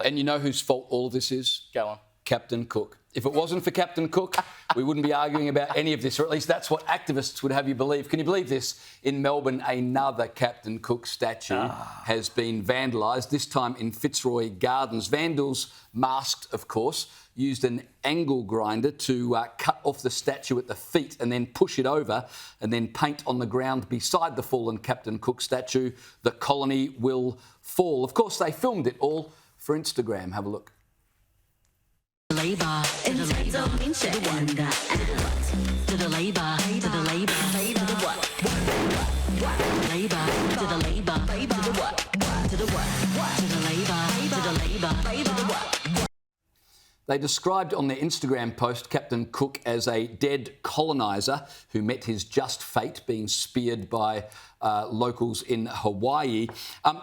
Exactly. And you know whose fault all of this is? Go on. Captain Cook. If it wasn't for Captain Cook, we wouldn't be arguing about any of this, or at least that's what activists would have you believe. Can you believe this? In Melbourne, another Captain Cook statue has been vandalised, this time in Fitzroy Gardens. Vandals, masked, of course, used an angle grinder to cut off the statue at the feet and then push it over and then paint on the ground beside the fallen Captain Cook statue, "The colony will fall." Of course, they filmed it all for Instagram. Have a look. Labour, to the Labour, to the one, to the Labour, to the Labour, to the what? Labour, to the Labour, to the what? To the what? To the Labour, to the Labour, to the what? They described on their Instagram post Captain Cook as a dead coloniser who met his just fate, being speared by locals in Hawaii.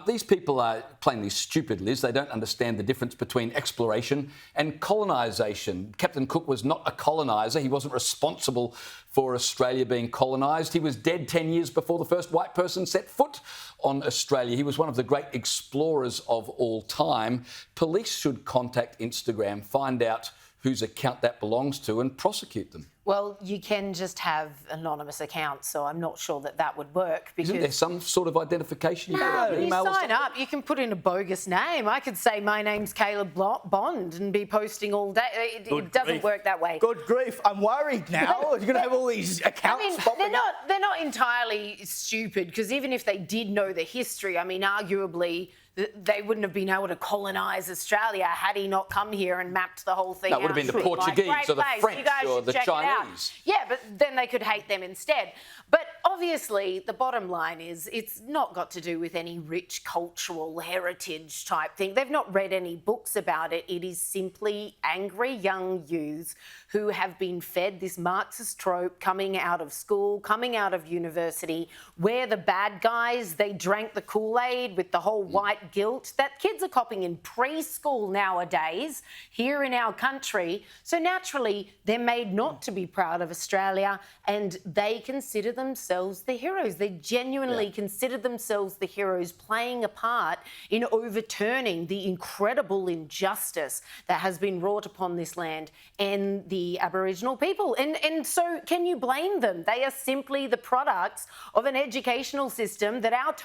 These people are plainly stupid, Liz. They don't understand the difference between exploration and colonisation. Captain Cook was not a coloniser. He wasn't responsible for Australia being colonised. He was dead 10 years before the first white person set foot on Australia. He was one of the great explorers of all time. Police should contact Instagram, find out whose account that belongs to and prosecute them. Well, you can just have anonymous accounts, so I'm not sure that that would work. Because isn't there some sort of identification? No, you sign up, you can put in a bogus name. I could say my name's Caleb Bond and be posting all day. It doesn't work that way. Good grief, I'm worried now. You're going to have all these accounts popping up. They're not entirely stupid, because even if they did know the history, I mean, arguably they wouldn't have been able to colonise Australia had he not come here and mapped the whole thing out. That would have been the Portuguese or the French or the Chinese. Yeah, but then they could hate them instead. But obviously, the bottom line is it's not got to do with any rich cultural heritage type thing. They've not read any books about it. It is simply angry young youths who have been fed this Marxist trope coming out of school, coming out of university, where the bad guys, they drank the Kool-Aid with the whole white guilt that kids are copying in preschool nowadays here in our country. So naturally, they're made not to be proud of Australia, and they consider themselves the heroes. They genuinely consider themselves the heroes, playing a part in overturning the incredible injustice that has been wrought upon this land and the Aboriginal people. And so can you blame them? They are simply the products of an educational system that our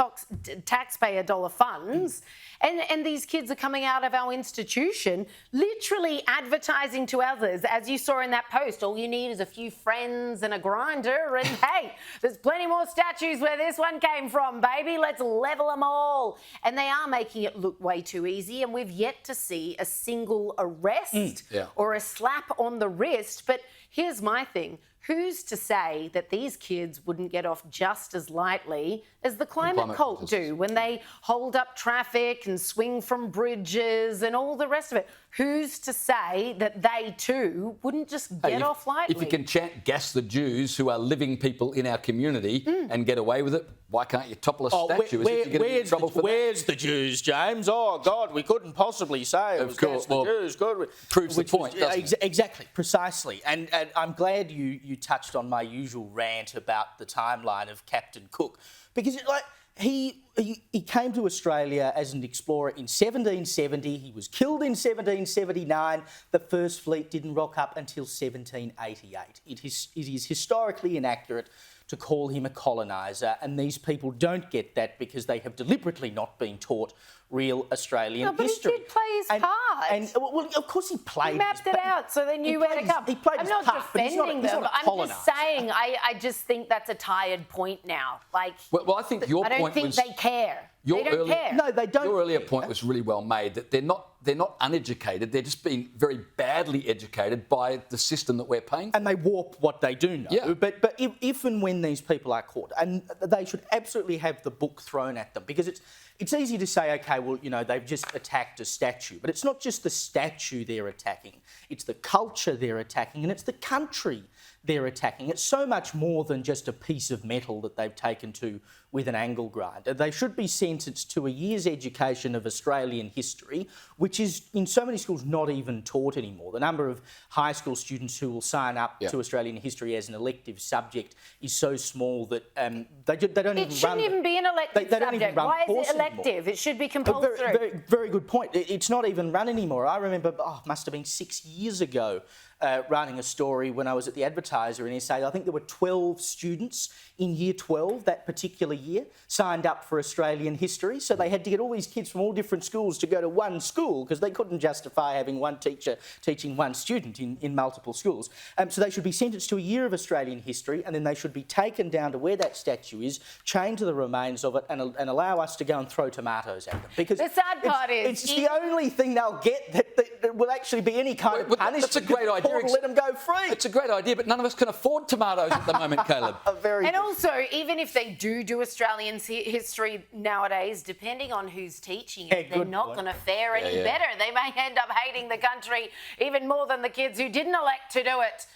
taxpayer dollar funds. And these kids are coming out of our institution literally advertising to others. As you saw in that post, all you need is a few friends and a grinder, and hey, there's plenty more statues where this one came from, baby. Let's level them all. And they are making it look way too easy, and we've yet to see a single arrest or a slap on the wrist. But here's my thing. Who's to say that these kids wouldn't get off just as lightly as the climate cult do when they hold up traffic and swing from bridges and all the rest of it? Who's to say that they too wouldn't just get off lightly? If you can chant "Gas the Jews," who are living people in our community, and get away with it, why can't you topple a statue as if you're going to be in trouble for that? Where's the Jews, James? Oh, God, we couldn't possibly say it was "Gas the Jews." Good. Proves the point, doesn't it? Exactly, precisely. And I'm glad you touched on my usual rant about the timeline of Captain Cook, because he came to Australia as an explorer in 1770. He was killed in 1779. The first fleet didn't rock up until 1788. It is historically inaccurate to call him a coloniser, and these people don't get that because they have deliberately not been taught real Australian history. He did play his part. Well, of course he played. He mapped it out so they knew where to come. He played I'm his not part, but defending he's them. not a I'm coloniser. just saying. I just think that's a tired point now. Well, I think your point was. I don't think they care. They don't care. No, they don't. Your earlier point was really well made, that they're not uneducated. They're just being very badly educated by the system that we're paying for. And they warp what they do know. Yeah. But if and when these people are caught, and they should absolutely have the book thrown at them, because it's easy to say, OK, well, they've just attacked a statue. But it's not just the statue they're attacking. It's the culture they're attacking, and it's the country they're attacking. It's so much more than just a piece of metal that they've taken to with an angle grinder. They should be sentenced to a year's education of Australian history which is in so many schools not even taught anymore. The number of high school students who will sign up to Australian history as an elective subject is so small that they don't even run. It shouldn't even be an elective they don't even subject. run Why is course it elective? anymore. It should be compulsory. Very good point. It's not even run anymore. I remember, must have been 6 years ago, writing a story when I was at the Advertiser in SA. I think there were 12 students in year 12 that particular year signed up for Australian history. So they had to get all these kids from all different schools to go to one school because they couldn't justify having one teacher teaching one student in multiple schools. So they should be sentenced to a year of Australian history, and then they should be taken down to where that statue is, chained to the remains of it, and allow us to go and throw tomatoes at them. Because the sad part is... It's the only thing they'll get that will actually be any kind of punishment. That's a great idea. Let them go free. It's a great idea, but none of us can afford tomatoes at the moment, Caleb. And also, even if they do Australian history nowadays, depending on who's teaching it, they're not going to fare any better. They may end up hating the country even more than the kids who didn't elect to do it.